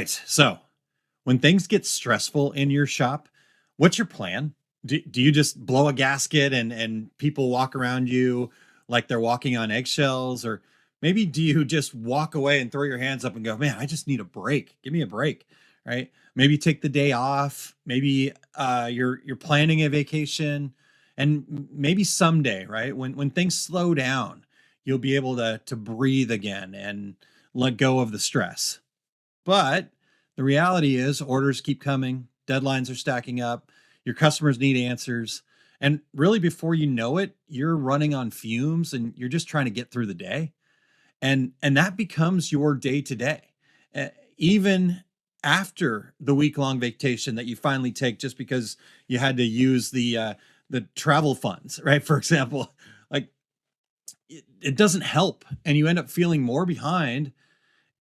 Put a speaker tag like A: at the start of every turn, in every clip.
A: right. So when things get stressful in your shop, what's your plan? Do you just blow a gasket and people walk around you like they're walking on eggshells? Or maybe do you just walk away and throw your hands up and go, man, I just need a break. Give me a break. Right. Maybe take the day off. Maybe you're planning a vacation, and maybe someday, right? When things slow down, you'll be able to breathe again and let go of the stress. But the reality is, orders keep coming, deadlines are stacking up, your customers need answers. And really, before you know it, you're running on fumes and you're just trying to get through the day. And that becomes your day to day. Even after the week long vacation that you finally take just because you had to use the travel funds, right? For example, like it doesn't help. And you end up feeling more behind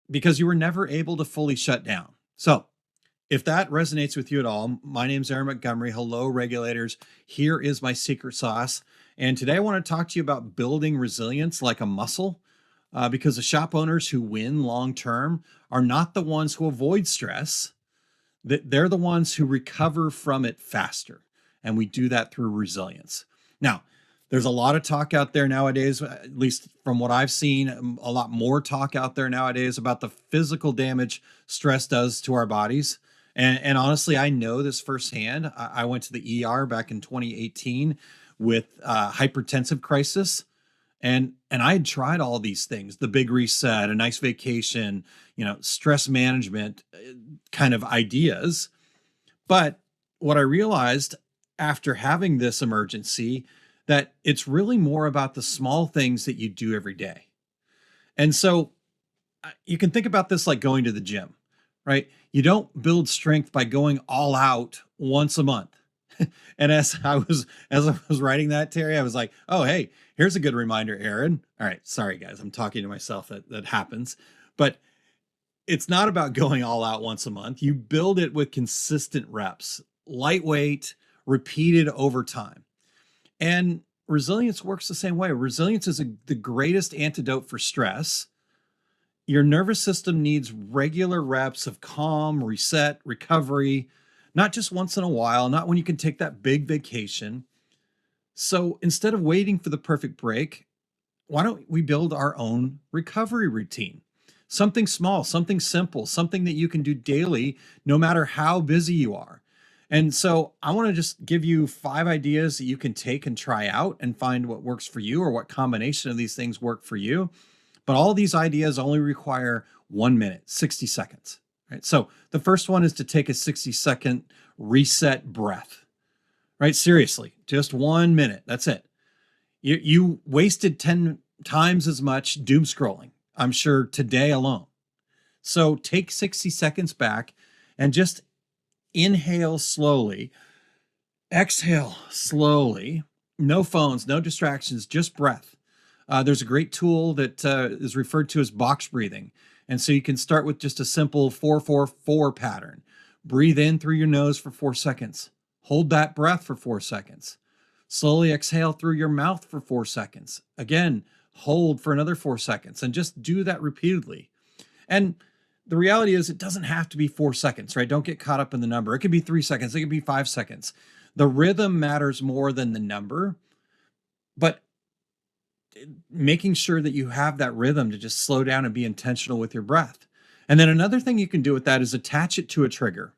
A: because you were never able to fully shut down. So, if that resonates with you at all, my name's Aaron Montgomery. Hello, regulators. Here is my secret sauce. And today I want to talk to you about building resilience like a muscle, because the shop owners who win long term are not the ones who avoid stress. They're the ones who recover from it faster. And we do that through resilience. Now, there's a lot of talk out there nowadays, at least from what I've seen, a lot more talk out there nowadays about the physical damage stress does to our bodies. And honestly, I know this firsthand. I went to the ER back in 2018 with hypertensive crisis. And I had tried all these things, the big reset, a nice vacation, stress management kind of ideas. But what I realized after having this emergency, that it's really more about the small things that you do every day. And so you can think about this like going to the gym, right? You don't build strength by going all out once a month. And as I was writing that, Terry, I was like, oh, hey, here's a good reminder, Aaron. All right, sorry guys, I'm talking to myself. That happens. But it's not about going all out once a month. You build it with consistent reps, lightweight, repeated over time. And resilience works the same way. Resilience is the greatest antidote for stress. Your nervous system needs regular reps of calm, reset, recovery, not just once in a while, not when you can take that big vacation. So instead of waiting for the perfect break, why don't we build our own recovery routine? Something small, something simple, something that you can do daily, no matter how busy you are. And so I want to just give you 5 ideas that you can take and try out and find what works for you or what combination of these things work for you. But all these ideas only require 1 minute, 60 seconds. Right? So the first one is to take a 60-second reset breath. Right? Seriously, just 1 minute. That's it. You wasted 10 times as much doom scrolling, I'm sure, today alone. So take 60 seconds back and just inhale slowly, exhale slowly, no phones, no distractions, just breath. There's a great tool that is referred to as box breathing. And so you can start with just a simple 4-4-4 pattern. Breathe in through your nose for 4 seconds. Hold that breath for 4 seconds. Slowly exhale through your mouth for 4 seconds. Again, hold for another 4 seconds and just do that repeatedly. And the reality is it doesn't have to be 4 seconds, right? Don't get caught up in the number. It could be 3 seconds. It could be 5 seconds. The rhythm matters more than the number, but making sure that you have that rhythm to just slow down and be intentional with your breath. And then another thing you can do with that is attach it to a trigger.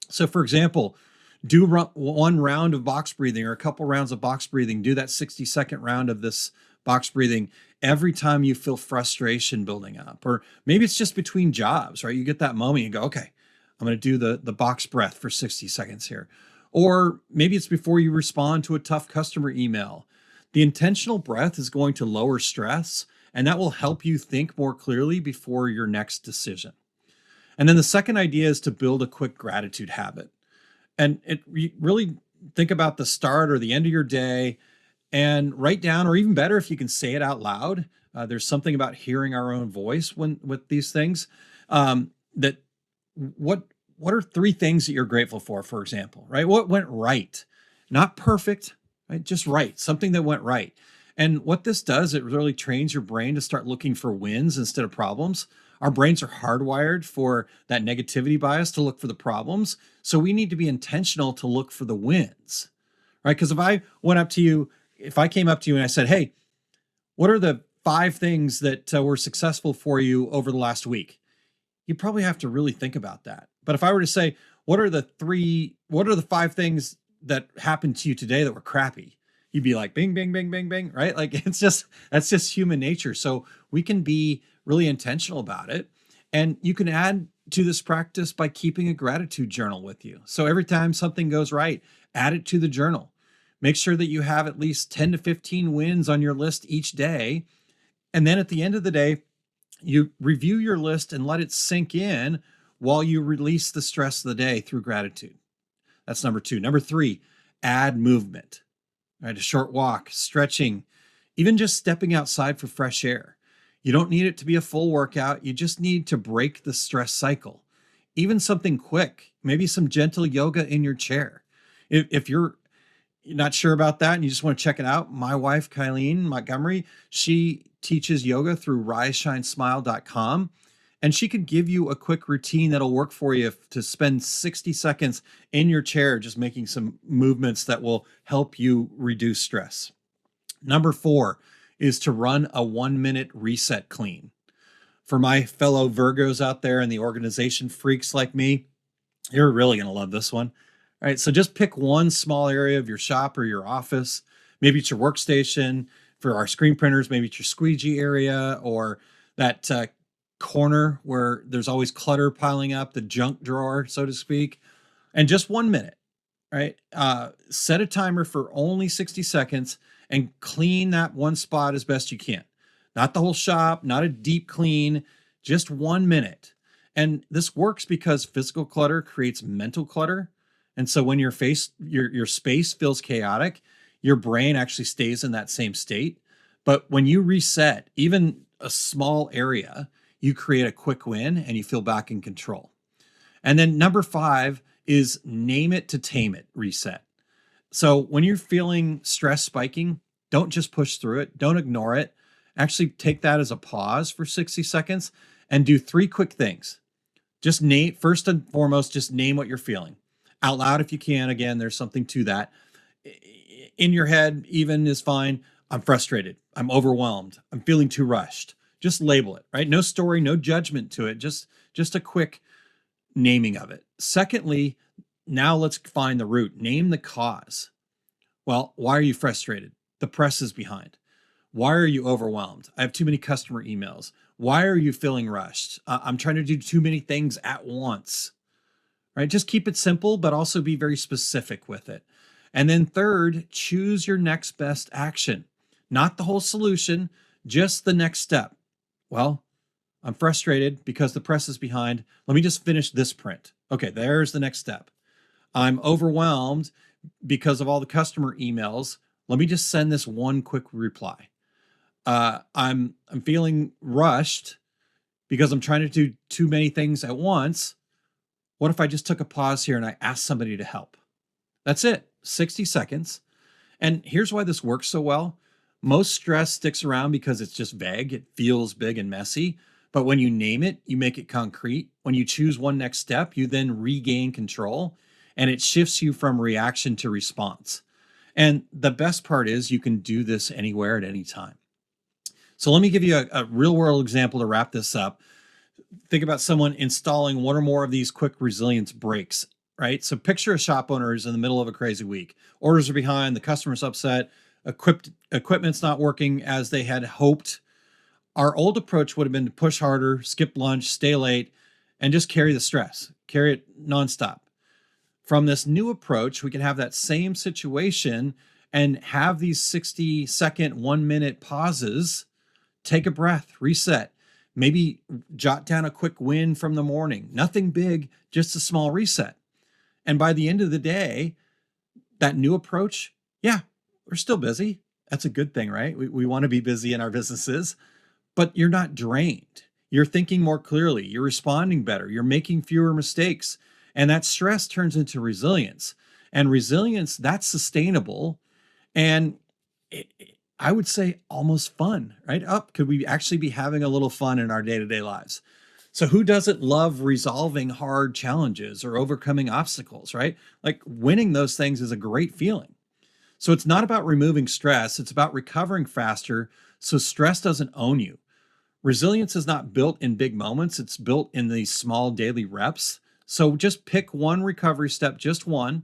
A: So for example, do one round of box breathing or a couple rounds of box breathing. Do that 60-second round of this box breathing every time you feel frustration building up. Or maybe it's just between jobs, right? You get that moment, you go, okay, I'm going to do the box breath for 60 seconds here. Or maybe it's before you respond to a tough customer email. The intentional breath is going to lower stress, and that will help you think more clearly before your next decision. And then the second idea is to build a quick gratitude habit. And really think about the start or the end of your day and write down, or even better, if you can say it out loud. There's something about hearing our own voice with these things. That what are 3 things that you're grateful for example, right? What went right? Not perfect, right? Just right. Something that went right. And what this does, it really trains your brain to start looking for wins instead of problems. Our brains are hardwired for that negativity bias to look for the problems. So we need to be intentional to look for the wins, right? Because if I came up to you and I said, hey, what are the 5 things that were successful for you over the last week? You probably have to really think about that. But if I were to say, what are the 5 things that happened to you today that were crappy? You'd be like, bing, bing, bing, bing, bing, right? Like that's just human nature. So we can be really intentional about it. And you can add to this practice by keeping a gratitude journal with you. So every time something goes right, add it to the journal. Make sure that you have at least 10 to 15 wins on your list each day. And then at the end of the day, you review your list and let it sink in while you release the stress of the day through gratitude. That's number 2. Number 3, add movement, right? A short walk, stretching, even just stepping outside for fresh air. You don't need it to be a full workout. You just need to break the stress cycle. Even something quick, maybe some gentle yoga in your chair. If you're not sure about that and you just want to check it out, my wife, Aaron Montgomery, she teaches yoga through riseshinesmile.com. And she could give you a quick routine that'll work for you to spend 60 seconds in your chair, just making some movements that will help you reduce stress. Number 4 is to run a 1-minute reset clean. For my fellow Virgos out there and the organization freaks like me, you're really going to love this one. All right, so just pick one small area of your shop or your office. Maybe it's your workstation. For our screen printers, maybe it's your squeegee area or that corner where there's always clutter piling up, the junk drawer, so to speak. And just 1 minute, right? Set a timer for only 60 seconds and clean that one spot as best you can. Not the whole shop, not a deep clean, just 1 minute. And this works because physical clutter creates mental clutter. And so when your space feels chaotic, your brain actually stays in that same state. But when you reset even a small area, you create a quick win and you feel back in control. And then number 5 is name it to tame it, reset. So when you're feeling stress spiking, don't just push through it. Don't ignore it. Actually take that as a pause for 60 seconds and do 3 quick things. First and foremost, just name what you're feeling out loud if you can. Again, there's something to that. In your head, even is fine. I'm frustrated. I'm overwhelmed. I'm feeling too rushed. Just label it, right? No story, no judgment to it. Just a quick naming of it. Secondly, now let's find the root. Name the cause. Well, why are you frustrated? The press is behind. Why are you overwhelmed? I have too many customer emails. Why are you feeling rushed? I'm trying to do too many things at once, right? Just keep it simple, but also be very specific with it. And then third, choose your next best action, not the whole solution, just the next step. Well, I'm frustrated because the press is behind. Let me just finish this print. Okay, there's the next step. I'm overwhelmed because of all the customer emails. Let me just send this one quick reply. I'm feeling rushed because I'm trying to do too many things at once. What if I just took a pause here and I asked somebody to help? That's it, 60 seconds. And here's why this works so well. Most stress sticks around because it's just vague. It feels big and messy. But when you name it, you make it concrete. When you choose one next step, you then regain control and it shifts you from reaction to response. And the best part is you can do this anywhere at any time. So let me give you a real world example to wrap this up. Think about someone installing one or more of these quick resilience breaks, right? So picture a shop owner who's in the middle of a crazy week. Orders are behind, the customer's upset, equipment's not working as they had hoped. Our old approach would have been to push harder, skip lunch, stay late, and just carry the stress, carry it nonstop. From this new approach, we can have that same situation and have these 60-second, 1-minute pauses, take a breath, reset, maybe jot down a quick win from the morning. Nothing big, just a small reset. And by the end of the day, that new approach, yeah, we're still busy. That's a good thing, right? We want to be busy in our businesses, but you're not drained. You're thinking more clearly. You're responding better. You're making fewer mistakes. And that stress turns into resilience. And resilience, that's sustainable. And I would say almost fun, right? Up, could we actually be having a little fun in our day to day lives? So, who doesn't love resolving hard challenges or overcoming obstacles, right? Like winning those things is a great feeling. So, it's not about removing stress, it's about recovering faster so stress doesn't own you. Resilience is not built in big moments, it's built in these small daily reps. So, just pick one recovery step, just one,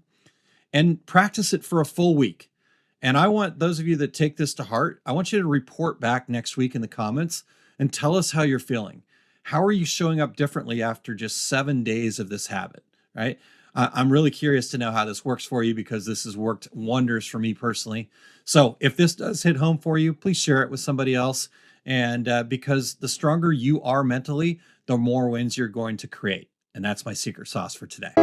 A: and practice it for a full week. And I want those of you that take this to heart, I want you to report back next week in the comments and tell us how you're feeling. How are you showing up differently after just 7 days of this habit, right? I'm really curious to know how this works for you because this has worked wonders for me personally. So if this does hit home for you, please share it with somebody else. And because the stronger you are mentally, the more wins you're going to create. And that's my secret sauce for today.